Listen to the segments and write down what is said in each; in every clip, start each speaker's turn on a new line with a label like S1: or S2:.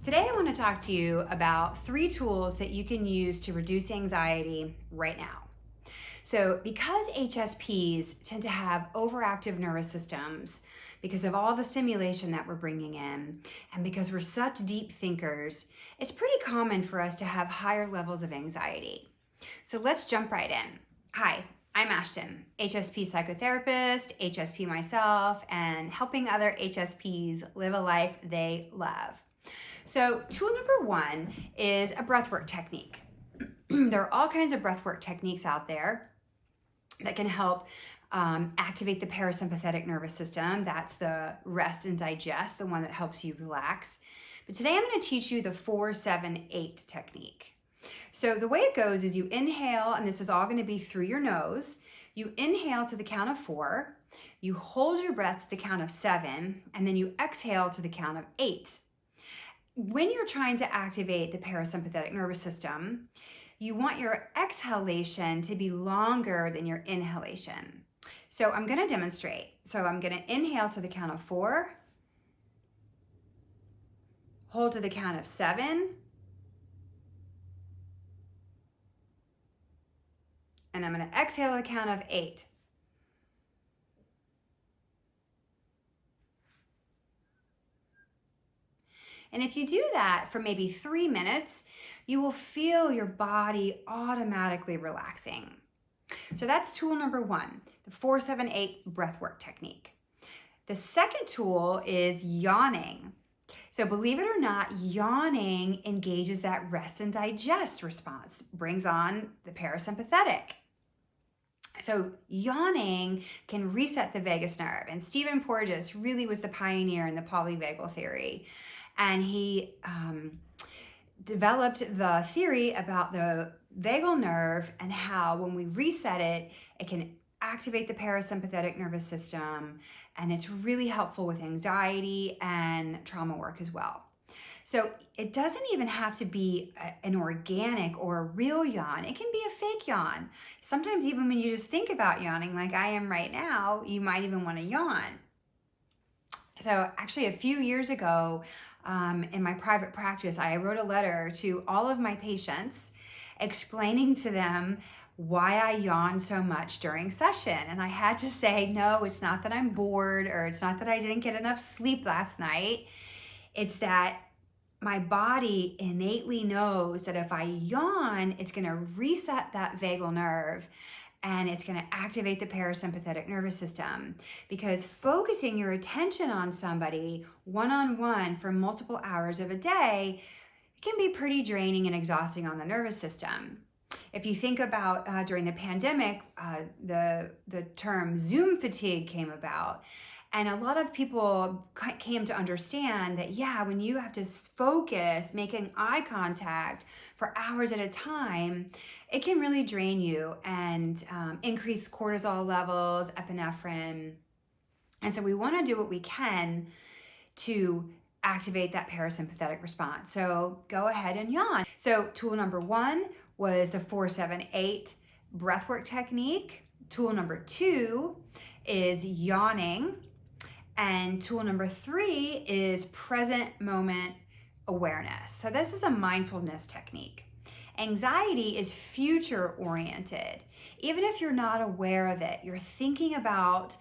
S1: Today I want to talk to you about 3 tools that you can use to reduce anxiety right now. So because HSPs tend to have overactive nervous systems because of all the stimulation that we're bringing in, and because we're such deep thinkers, it's pretty common for us to have higher levels of anxiety. So let's jump right in. Hi, I'm Ashton, HSP psychotherapist, HSP myself, and helping other HSPs live a life they love. So tool number 1 is a breathwork technique. There are all kinds of breathwork techniques out there that can help activate the parasympathetic nervous system. That's the rest and digest, the one that helps you relax. But today I'm going to teach you the 4-7-8 technique. So the way it goes is you inhale, and this is all going to be through your nose. You inhale to the count of 4, you hold your breath to the count of 7, and then you exhale to the count of 8. When you're trying to activate the parasympathetic nervous system, you want your exhalation to be longer than your inhalation. So I'm going to demonstrate. So I'm going to inhale to the count of 4, hold to the count of 7, and I'm going to exhale to the count of 8. And if you do that for maybe 3 minutes, you will feel your body automatically relaxing. So that's tool number 1, the 4-7-8 breathwork technique. The second tool is yawning. So believe it or not, yawning engages that rest and digest response, brings on the parasympathetic. So yawning can reset the vagus nerve. And Stephen Porges really was the pioneer in the polyvagal theory. And he developed the theory about the vagal nerve and how when we reset it, it can activate the parasympathetic nervous system. And it's really helpful with anxiety and trauma work as well. So it doesn't even have to be an organic or a real yawn. It can be a fake yawn. Sometimes even when you just think about yawning, like I am right now, you might even want to yawn. So actually a few years ago, in my private practice, I wrote a letter to all of my patients explaining to them why I yawn so much during session. And I had to say, no, it's not that I'm bored, or it's not that I didn't get enough sleep last night. It's that my body innately knows that if I yawn, it's going to reset that vagal nerve and it's going to activate the parasympathetic nervous system, because focusing your attention on somebody one-on-one for multiple hours of a day can be pretty draining and exhausting on the nervous system. If you think about during the pandemic, the term Zoom fatigue came about. And a lot of people came to understand that, yeah, when you have to focus, making eye contact for hours at a time, it can really drain you and increase cortisol levels, epinephrine. And so we want to do what we can to activate that parasympathetic response. So go ahead and yawn. So tool number 1 was the 4-7-8 breathwork technique. Tool number 2 is yawning. And tool number 3 is present moment awareness. So this is a mindfulness technique. Anxiety is future oriented. Even if you're not aware of it, you're thinking about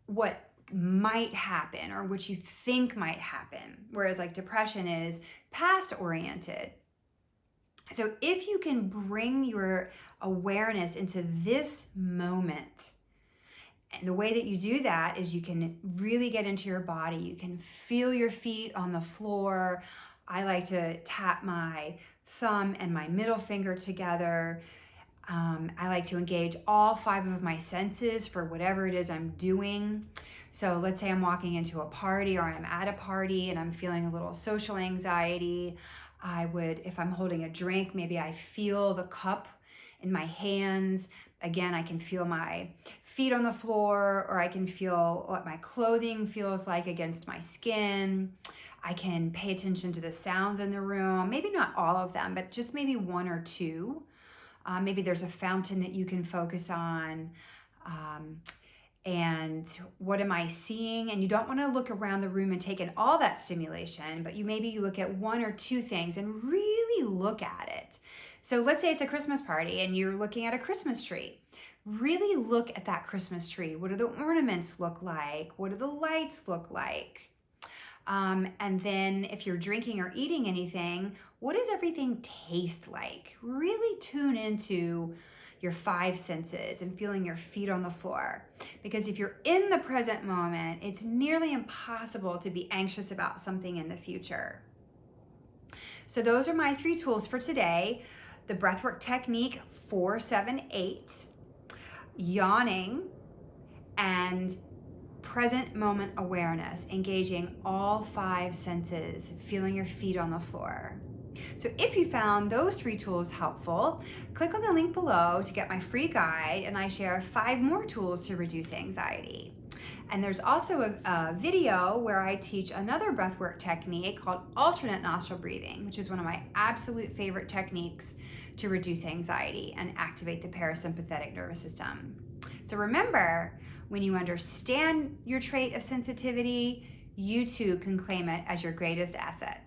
S1: what might happen or what you think might happen. Whereas like depression is past oriented. So if you can bring your awareness into this moment, and the way that you do that is you can really get into your body. You can feel your feet on the floor. I like to tap my thumb and my middle finger together. I like to engage all 5 of my senses for whatever it is I'm doing. So let's say I'm walking into a party or I'm at a party and I'm feeling a little social anxiety. I would, if I'm holding a drink, maybe I feel the cup in my hands. Again, I can feel my feet on the floor, or I can feel what my clothing feels like against my skin. I can pay attention to the sounds in the room, maybe not all of them, but just maybe 1 or 2. Maybe there's a fountain that you can focus on. and what am I seeing? And you don't want to look around the room and take in all that stimulation, but you look at one or two things and really look at it. So let's say it's a Christmas party and you're looking at a Christmas tree. Really look at that Christmas tree. What do the ornaments look like? What do the lights look like? And then if you're drinking or eating anything, what does everything taste like? Really tune into your 5 senses and feeling your feet on the floor. Because if you're in the present moment, it's nearly impossible to be anxious about something in the future. So those are my 3 tools for today. The breathwork technique 478, yawning, and present moment awareness, engaging all 5 senses, feeling your feet on the floor. So if you found those 3 tools helpful, click on the link below to get my free guide, and I share 5 more tools to reduce anxiety. And there's also a video where I teach another breathwork technique called alternate nostril breathing, which is one of my absolute favorite techniques to reduce anxiety and activate the parasympathetic nervous system. So remember, when you understand your trait of sensitivity, you too can claim it as your greatest asset.